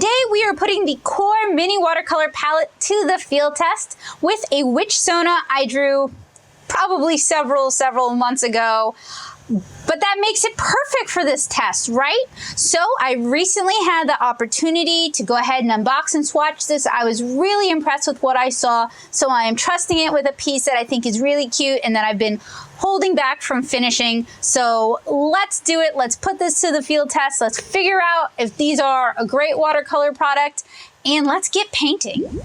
Today we are putting the Qor Mini Watercolor Palette to the field test with a witch Sona I drew probably several months ago. But that makes it perfect for this test, right? So I recently had the opportunity to go ahead and unbox and swatch this. I was really impressed with what I saw, so I am trusting it with a piece that I think is really cute and that I've been holding back from finishing. So let's do it. Let's put this to the field test. Let's figure out if these are a great watercolor product, and let's get painting.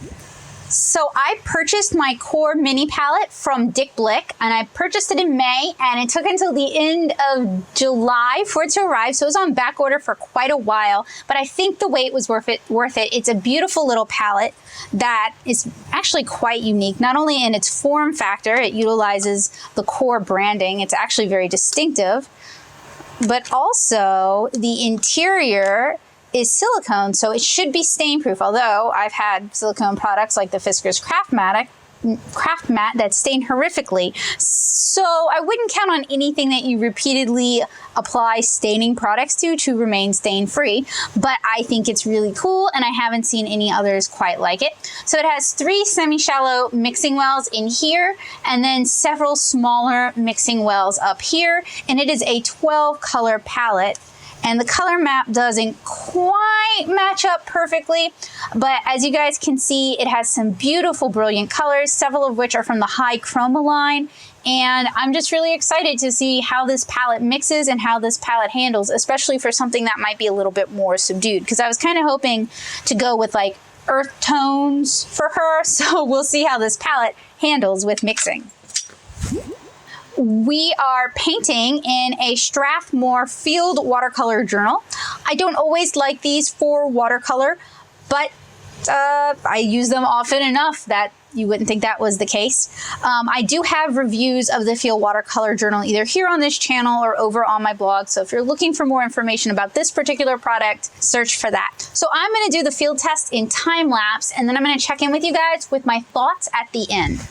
So I purchased my Qor Mini Palette from Dick Blick, and I purchased it in May, and it took until the end of July for it to arrive. So it was on back order for quite a while, but I think the wait was worth it. It's a beautiful little palette that is actually quite unique, not only in its form factor, it utilizes the Qor branding. It's actually very distinctive, but also the interior is silicone, so it should be stain proof, although I've had silicone products like the Fisker's Craft Matte that stain horrifically. So I wouldn't count on anything that you repeatedly apply staining products to remain stain free, but I think it's really cool and I haven't seen any others quite like it. So it has 3 semi-shallow mixing wells in here and then several smaller mixing wells up here, and it is a 12 color palette. And the color map doesn't quite match up perfectly, but as you guys can see, it has some beautiful, brilliant colors, several of which are from the high chroma line. And I'm just really excited to see how this palette mixes and how this palette handles, especially for something that might be a little bit more subdued, because I was kind of hoping to go with like earth tones for her. So we'll see how this palette handles with mixing. We are painting in a Strathmore Field Watercolor Journal. I don't always like these for watercolor, but I use them often enough that you wouldn't think that was the case. I do have reviews of the Field Watercolor Journal either here on this channel or over on my blog. So if you're looking for more information about this particular product, search for that. So I'm going to do the field test in time lapse, and then I'm going to check in with you guys with my thoughts at the end.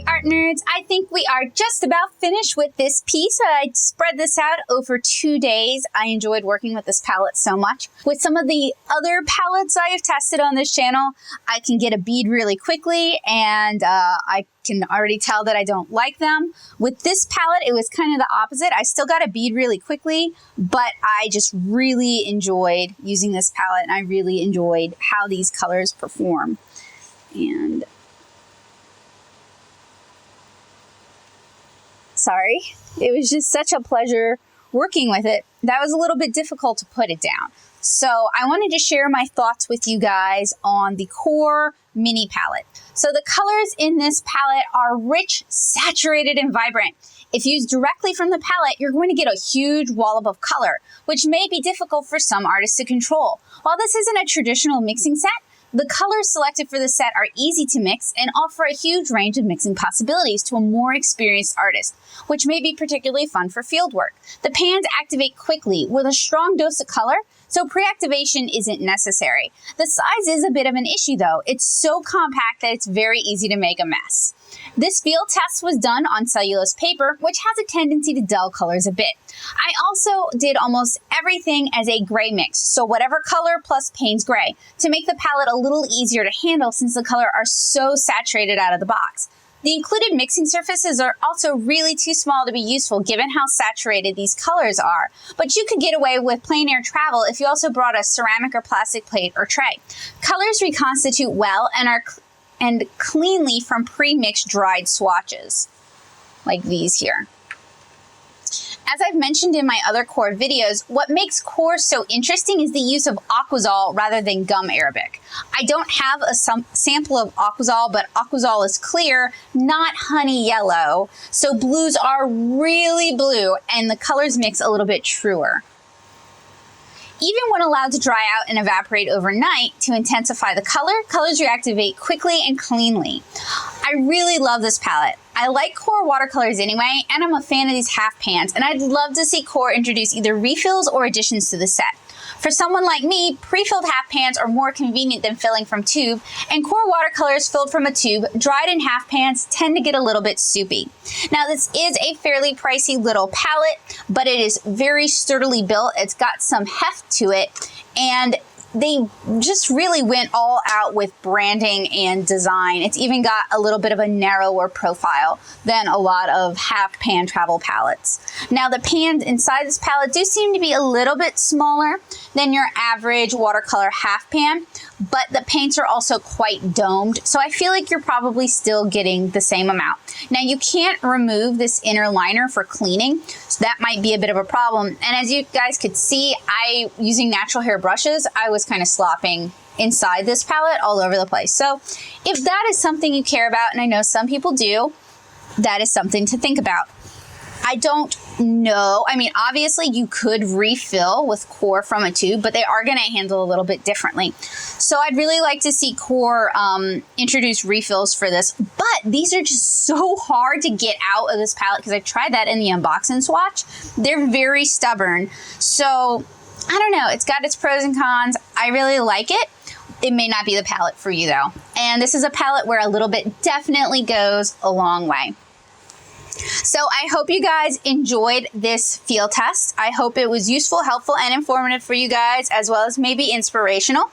Art nerds, I think we are just about finished with this piece. I spread this out over 2 days. I enjoyed working with this palette so much. With some of the other palettes I have tested on this channel, I can get a bead really quickly, and I can already tell that I don't like them. With this palette, it was kind of the opposite. I still got a bead really quickly, but I just really enjoyed using this palette, and I really enjoyed how these colors perform. And sorry, it was just such a pleasure working with it. That was a little bit difficult to put it down. So I wanted to share my thoughts with you guys on the Qor Mini Palette. So the colors in this palette are rich, saturated, and vibrant. If used directly from the palette, you're going to get a huge wallop of color, which may be difficult for some artists to control. While this isn't a traditional mixing set, The colors selected for the set are easy to mix and offer a huge range of mixing possibilities to a more experienced artist, which may be particularly fun for field work. The pans activate quickly with a strong dose of color, so pre-activation isn't necessary. The size is a bit of an issue though. It's so compact that it's very easy to make a mess. This field test was done on cellulose paper, which has a tendency to dull colors a bit. I also did almost everything as a gray mix, so whatever color plus Payne's gray, to make the palette a little easier to handle since the colors are so saturated out of the box. The included mixing surfaces are also really too small to be useful given how saturated these colors are, but you could get away with plein air travel if you also brought a ceramic or plastic plate or tray. Colors reconstitute well and cleanly from pre-mixed dried swatches, like these here. As I've mentioned in my other Qor videos, what makes Qor so interesting is the use of Aquazol rather than gum arabic. I don't have a sample of Aquazol, but Aquazol is clear, not honey yellow, so blues are really blue and the colors mix a little bit truer. Even when allowed to dry out and evaporate overnight to intensify the color, colors reactivate quickly and cleanly. I really love this palette. I like Qor watercolors anyway, and I'm a fan of these half pans, and I'd love to see Qor introduce either refills or additions to the set. For someone like me, pre-filled half pans are more convenient than filling from tube, and Qor watercolors filled from a tube, dried in half pans, tend to get a little bit soupy. Now this is a fairly pricey little palette, but it is very sturdily built. It's got some heft to it, and they just really went all out with branding and design. It's even got a little bit of a narrower profile than a lot of half pan travel palettes. Now the pans inside this palette do seem to be a little bit smaller than your average watercolor half pan, but the paints are also quite domed, so I feel like you're probably still getting the same amount. Now you can't remove this inner liner for cleaning, so that might be a bit of a problem. And as you guys could see, using natural hair brushes, I was kind of slopping inside this palette all over the place. So if that is something you care about, and I know some people do, that is something to think about. I don't know. I mean, obviously you could refill with Qor from a tube, but they are going to handle a little bit differently. So I'd really like to see Qor introduce refills for this, but these are just so hard to get out of this palette because I tried that in the unboxing swatch. They're very stubborn. So I don't know. It's got its pros and cons. I really like it. It may not be the palette for you though. And this is a palette where a little bit definitely goes a long way. So I hope you guys enjoyed this field test. I hope it was useful, helpful, and informative for you guys, as well as maybe inspirational.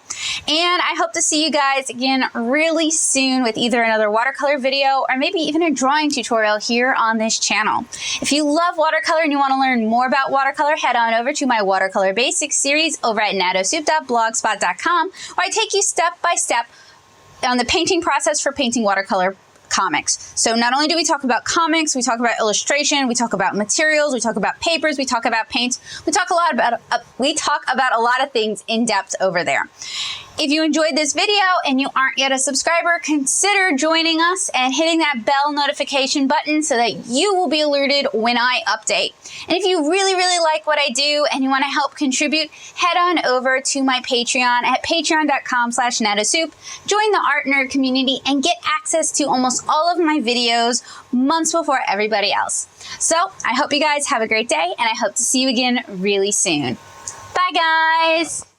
And I hope to see you guys again really soon with either another watercolor video or maybe even a drawing tutorial here on this channel. If you love watercolor and you want to learn more about watercolor, head on over to my Watercolor Basics series over at natosoup.blogspot.com, where I take you step by step on the painting process for painting watercolor comics. So not only do we talk about comics, we talk about illustration, we talk about materials, we talk about papers, we talk about paints, we talk about a lot of things in depth over there. If you enjoyed this video and you aren't yet a subscriber, consider joining us and hitting that bell notification button so that you will be alerted when I update. And if you really, really like what I do and you want to help contribute, head on over to my Patreon at patreon.com/natosoup. Join the art nerd community and get access to almost all of my videos months before everybody else. So I hope you guys have a great day, and I hope to see you again really soon. Bye, guys.